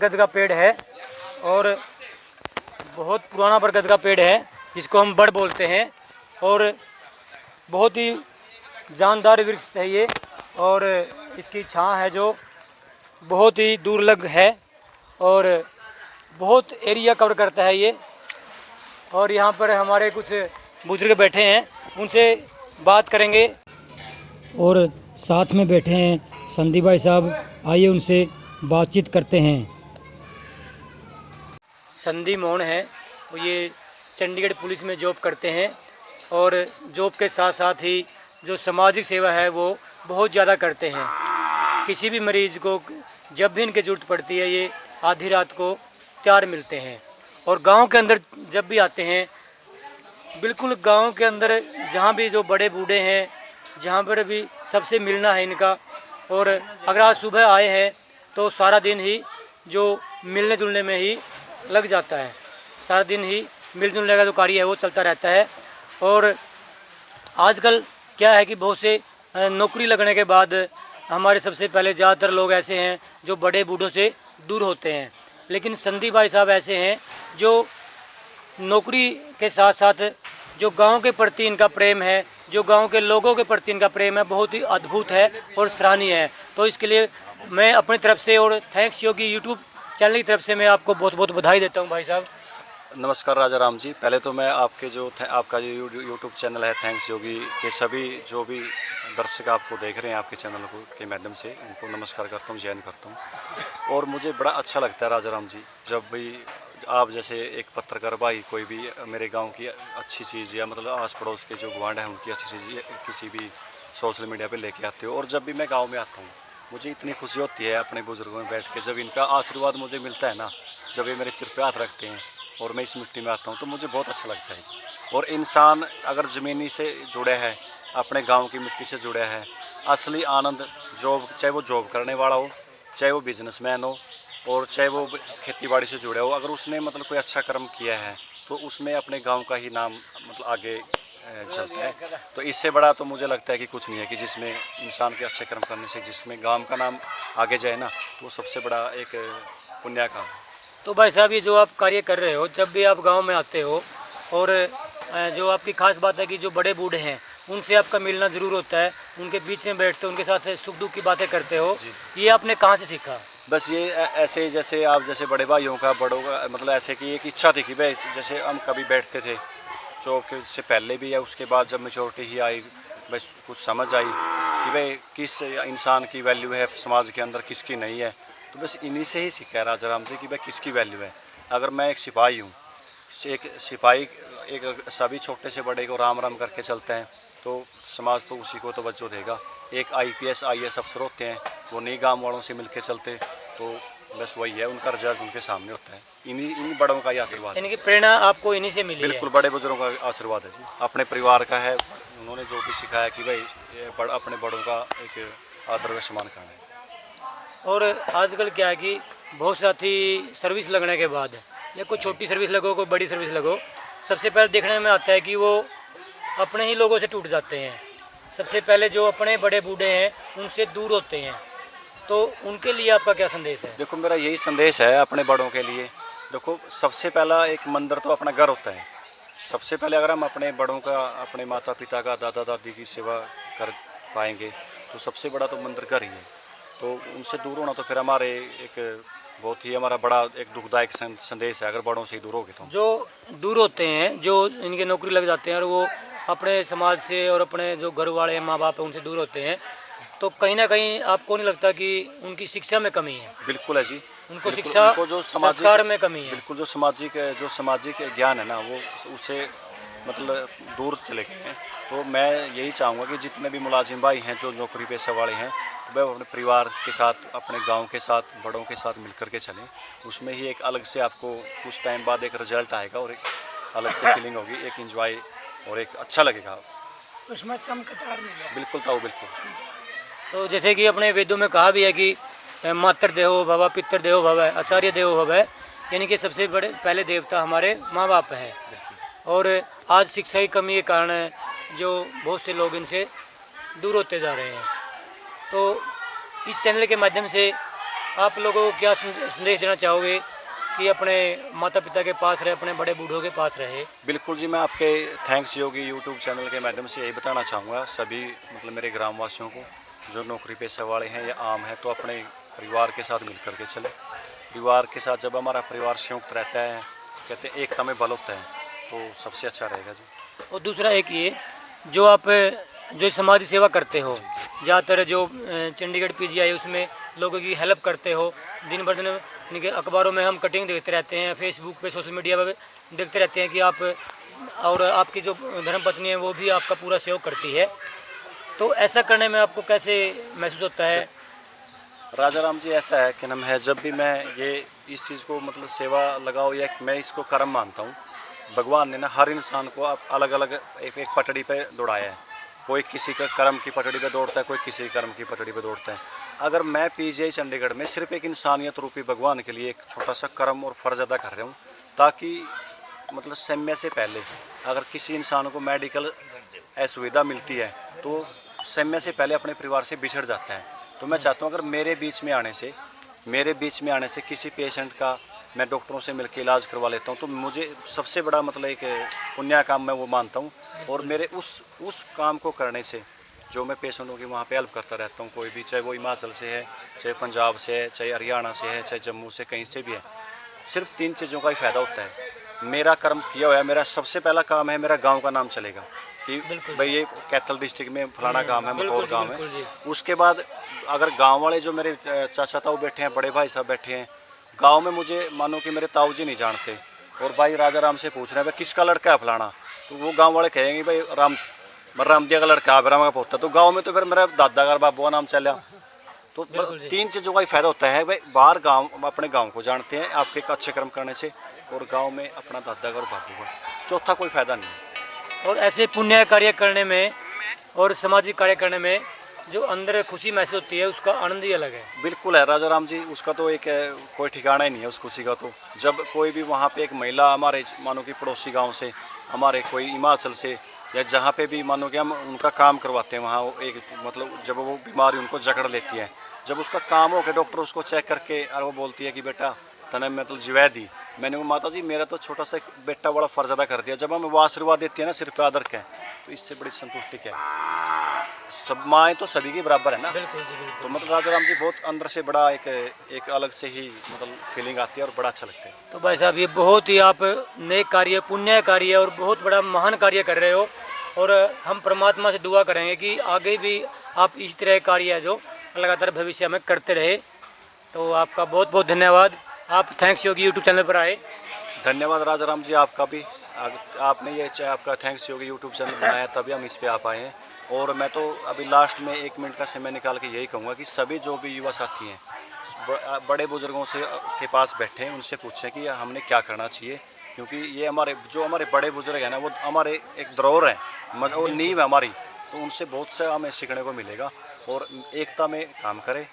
बरगद का पेड़ है और बहुत पुराना बरगद का पेड़ है जिसको हम बड़ बोलते हैं और बहुत ही जानदार वृक्ष है ये। और इसकी छां है जो बहुत ही दुर्लभ है और बहुत एरिया कवर करता है ये। और यहाँ पर हमारे कुछ बुजुर्ग बैठे हैं, उनसे बात करेंगे। और साथ में बैठे हैं संदीप भाई साहब, आइए उनसे बातचीत करते हैं। संदीप मोहन है, ये चंडीगढ़ पुलिस में जॉब करते हैं और जॉब के साथ साथ ही जो सामाजिक सेवा है वो बहुत ज़्यादा करते हैं। किसी भी मरीज़ को जब भी इनकी ज़रूरत पड़ती है ये आधी रात को 4 मिलते हैं। और गांव के अंदर जब भी आते हैं, बिल्कुल गांव के अंदर जहां भी जो बड़े बूढ़े हैं, जहां पर भी सबसे मिलना है इनका। और अगर आज सुबह आए हैं तो सारा दिन ही जो मिलने जुलने में ही लग जाता है, सारा दिन ही मिल जुलने का जो कार्य है वो चलता रहता है। और आजकल क्या है कि बहुत से नौकरी लगने के बाद हमारे सबसे पहले ज़्यादातर लोग ऐसे हैं जो बड़े बूढ़ों से दूर होते हैं, लेकिन संदीप भाई साहब ऐसे हैं जो नौकरी के साथ साथ जो गांव के प्रति इनका प्रेम है, जो गांव के लोगों के प्रति इनका प्रेम है, बहुत ही अद्भुत है और सराहनीय है। तो इसके लिए मैं अपनी तरफ से और थैंक्स योगी यूट्यूब चैनल की तरफ से मैं आपको बहुत बहुत बधाई देता हूं भाई साहब। नमस्कार राजा राम जी। पहले तो मैं आपके आपका जो यूट्यूब चैनल है थैंक्स योगी के सभी जो भी दर्शक आपको देख रहे हैं आपके चैनल को के माध्यम से, उनको नमस्कार करता हूँ, जय हिंद करता हूँ। और मुझे बड़ा अच्छा लगता है राजा राम जी, जब भी आप जैसे एक पत्रकार भाई कोई भी मेरे गांव की अच्छी चीज़ या मतलब आस पड़ोस के जो गवांड हैं उनकी अच्छी चीज़ किसी भी सोशल मीडिया पे लेके आते हो। और जब भी मैं गांव में आता हूँ मुझे इतनी खुशी होती है अपने बुजुर्गों में बैठ के, जब इनका आशीर्वाद मुझे मिलता है ना, जब ये मेरे सिर पे हाथ रखते हैं और मैं इस मिट्टी में आता हूँ तो मुझे बहुत अच्छा लगता है। और इंसान अगर ज़मीनी से जुड़ा है, अपने गांव की मिट्टी से जुड़ा है, असली आनंद जॉब, चाहे वो जॉब करने वाला हो, चाहे वो बिजनेसमैन हो और चाहे वो खेती बाड़ी से जुड़ा हो, अगर उसने मतलब कोई अच्छा कर्म किया है तो उसमें अपने गांव का ही नाम मतलब आगे चलता है। तो इससे बड़ा तो मुझे लगता है कि कुछ नहीं है कि जिसमें इंसान के अच्छे कर्म करने से जिसमें गांव का नाम आगे जाए ना, तो वो सबसे बड़ा एक पुण्य काम है। तो भाई साहब ये जो आप कार्य कर रहे हो, जब भी आप गांव में आते हो और जो आपकी खास बात है कि जो बड़े बूढ़े हैं उनसे आपका मिलना ज़रूर होता है, उनके बीच में बैठते हो, उनके साथ सुख दुख की बातें करते हो, ये आपने कहाँ से सीखा? बस ये ऐसे जैसे आप जैसे बड़े भाइयों का बड़ों का मतलब ऐसे कि एक इच्छा थी कि भाई जैसे हम कभी बैठते थे जॉब के से पहले भी या उसके बाद जब मेच्योरिटी ही आई, बस कुछ समझ आई कि भाई किस इंसान की वैल्यू है समाज के अंदर, किसकी नहीं है। तो बस इन्हीं से ही सीखा है राजा राम से कि भाई किसकी वैल्यू है। अगर मैं एक सिपाही हूँ, एक सिपाही एक सभी छोटे से बड़े को राम राम करके चलते हैं तो समाज तो उसी को तवज्जो देगा। एक IPS IAS अफसर होते हैं, वो नहीं गाँव वालों से मिलकर चलते, तो बस वही है, उनका रिजल्ट उनके सामने होता है। इन बड़ों का ही आशीर्वाद है। इनकी प्रेरणा आपको इन्हीं से मिली बिल्कुल, बड़े बुजुर्गों का आशीर्वाद है जी, अपने परिवार का है। उन्होंने जो भी सिखाया कि भाई अपने बड़ों का एक आदर व सम्मान करना है। और आजकल क्या है कि बहुत साथी सर्विस लगने के बाद या कोई छोटी सर्विस लगो कोई बड़ी सर्विस लगो, सबसे पहले देखने में आता है कि वो अपने ही लोगों से टूट जाते हैं। सबसे पहले जो अपने बड़े बूढ़े हैं उनसे दूर होते हैं, तो उनके लिए आपका क्या संदेश है? देखो मेरा यही संदेश है अपने बड़ों के लिए। देखो सबसे पहला एक मंदिर तो अपना घर होता है। सबसे पहले अगर हम अपने बड़ों का, अपने माता पिता का, दादा दादी की सेवा कर पाएंगे तो सबसे बड़ा तो मंदिर घर ही है। तो उनसे दूर होना तो फिर हमारे एक बहुत ही हमारा बड़ा एक दुखदायक संदेश है अगर बड़ों से ही दूर हो गए तो। जो दूर होते हैं, जो इनके नौकरी लग जाते हैं और वो अपने समाज से और अपने जो घर वाले माँ बाप हैं उनसे दूर होते हैं, तो कहीं ना कहीं आपको नहीं लगता कि उनकी शिक्षा में कमी है? बिल्कुल है जी, उनको शिक्षा उनको जो संस्कार में कमी है। बिल्कुल, जो सामाजिक ज्ञान है ना वो उससे मतलब दूर चले गए हैं। तो मैं यही चाहूँगा कि जितने भी मुलाजिम भाई हैं जो नौकरी पेशा वाले हैं, वह अपने परिवार के साथ, अपने गांव के साथ, बड़ों के साथ मिलकर के चलें। उसमें ही एक अलग से आपको कुछ टाइम बाद एक रिजल्ट आएगा और एक अलग से फीलिंग होगी, एक एंजॉय और एक अच्छा लगेगा, उसमें चमत्कार मिलेगा। बिल्कुल था वो, बिल्कुल। तो जैसे कि अपने वेदों में कहा भी है कि मातृ देवो भव, पितृ देवो भव, आचार्य देवो भव, यानी कि सबसे बड़े पहले देवता हमारे माँ बाप है। और आज शिक्षा की कमी के कारण जो बहुत से लोग इनसे दूर होते जा रहे हैं। तो इस चैनल के माध्यम से आप लोगों को क्या संदेश देना चाहोगे कि अपने माता पिता के पास रहे, अपने बड़े बूढ़ों के पास रहे? बिल्कुल जी, मैं आपके थैंक्स योगी यूट्यूब चैनल के माध्यम से यही बताना चाहूँगा सभी मतलब मेरे ग्रामवासियों को, जो नौकरी पेशा वाले हैं या आम हैं, तो अपने परिवार के साथ मिल कर के चले। परिवार के साथ जब हमारा परिवार संयुक्त रहता है, कहते हैं एकता में बल होता है, तो सबसे अच्छा रहेगा जी। और दूसरा एक ये, जो आप जो समाज सेवा करते हो, ज़्यादातर जो चंडीगढ़ पीजीआई उसमें लोगों की हेल्प करते हो, दिन भर दिन यानी कि अखबारों में हम कटिंग देखते रहते हैं, फेसबुक पे, सोशल मीडिया पे देखते रहते हैं कि आप और आपकी जो धर्मपत्नी है वो भी आपका पूरा सहयोग करती है। तो ऐसा करने में आपको कैसे महसूस होता है? राजा राम जी, ऐसा है कि नाम है, जब भी मैं ये इस चीज़ को मतलब सेवा लगाओ या मैं इसको कर्म मानता हूँ। भगवान ने ना हर इंसान को अलग अलग एक पटड़ी पे दौड़ाया है। कोई किसी का कर्म की पटड़ी पे दौड़ता है, कोई किसी कर्म की पटड़ी पे दौड़ता है। अगर मैं पीजीआई चंडीगढ़ में सिर्फ एक इंसानियत रूपी भगवान के लिए एक छोटा सा कर्म और फर्ज अदा कर रहा हूँ, ताकि मतलब समय से पहले अगर किसी इंसान को मेडिकल असुविधा मिलती है तो समय से पहले अपने परिवार से बिछड़ जाता है। तो मैं चाहता हूँ अगर मेरे बीच में आने से किसी पेशेंट का मैं डॉक्टरों से मिलकर इलाज करवा लेता हूँ, तो मुझे सबसे बड़ा मतलब एक पुण्य काम मैं वो मानता हूँ। और मेरे उस काम को करने से जो मैं पेशेंटों की वहाँ पे हेल्प करता रहता हूँ, कोई भी, चाहे वो हिमाचल से है, चाहे पंजाब से है, चाहे हरियाणा से है, चाहे जम्मू से, कहीं से भी है, सिर्फ 3 चीज़ों का ही फ़ायदा होता है। मेरा कर्म किया हुआ है, मेरा सबसे पहला काम है, मेरा गांव का नाम चलेगा कि भाई ये कैथल डिस्ट्रिक्ट में फलाना गांव है, मटौर गांव है। उसके बाद अगर गांव वाले जो मेरे चाचा ताऊ बैठे हैं, बड़े भाई साहब बैठे हैं, गांव में मुझे मानो कि मेरे ताऊ जी नहीं जानते और भाई राजा राम से पूछ रहे हैं भाई किसका लड़का है फलाना, तो वो गाँव वाले कहेंगे भाई रामदिया का लड़का है, राम का पोता। तो गाँव में तो फिर मेरा दादा का बाबू का नाम चला। तो 3 चीज़ों का ही फायदा होता है भाई, बाहर गांव अपने गांव को जानते हैं आपके एक अच्छे कर्म करने से, और गांव में अपना दादा का और बाबू का, चौथा कोई फायदा नहीं। और ऐसे पुण्य कार्य करने में और सामाजिक कार्य करने में जो अंदर खुशी महसूस होती है उसका आनंद ही अलग है। बिल्कुल है राजा राम जी, उसका तो एक कोई ठिकाना ही नहीं है उस खुशी का। तो जब कोई भी वहाँ पे एक महिला हमारे मानो कि पड़ोसी गांव से, हमारे कोई हिमाचल से, या जहाँ पे भी मानो कि हम उनका काम करवाते हैं, वहाँ एक मतलब जब वो बीमारी उनको जकड़ लेती है, जब उसका काम हो के डॉक्टर उसको चेक करके और वो बोलती है कि बेटा तने मतलब जिवा दी, मैंने वो माता जी मेरा तो छोटा सा बेटा बड़ा फर्ज अदा कर दिया, जब हमें वो आशीर्वाद देती है ना सिर पे आदर के, तो इससे बड़ी संतुष्टि क्या है। सब माएँ तो सभी के बराबर है ना। बिल्कुल जी, बिल्कुल। तो मतलब राजा राम जी बहुत अंदर से बड़ा एक अलग से ही मतलब फीलिंग आती है और बड़ा अच्छा लगता है। तो भाई साहब, ये बहुत ही आप नेक कार्य, पुण्य कार्य और बहुत बड़ा महान कार्य कर रहे हो, और हम परमात्मा से दुआ करेंगे कि आगे भी आप इस तरह के कार्य है जो लगातार भविष्य में करते रहे। तो आपका बहुत बहुत धन्यवाद, आप थैंक्स योगी यूट्यूब चैनल पर आए। धन्यवाद राजा राम जी, आपका भी। आपने ये आपका थैंक्स योगी यूट्यूब चैनल बनाया तभी हम इस पे आ पाए हैं। और मैं तो अभी लास्ट में 1 मिनट का समय निकाल के यही कहूँगा कि सभी जो भी युवा साथी हैं बड़े बुजुर्गों से के पास बैठे हैं, उनसे पूछें कि हमने क्या करना चाहिए, क्योंकि ये हमारे बड़े बुजुर्ग हैं ना, वो हमारे एक धरोहर है, वो नींव है हमारी। तो उनसे बहुत सा हमें सीखने को मिलेगा और एकता में काम करें।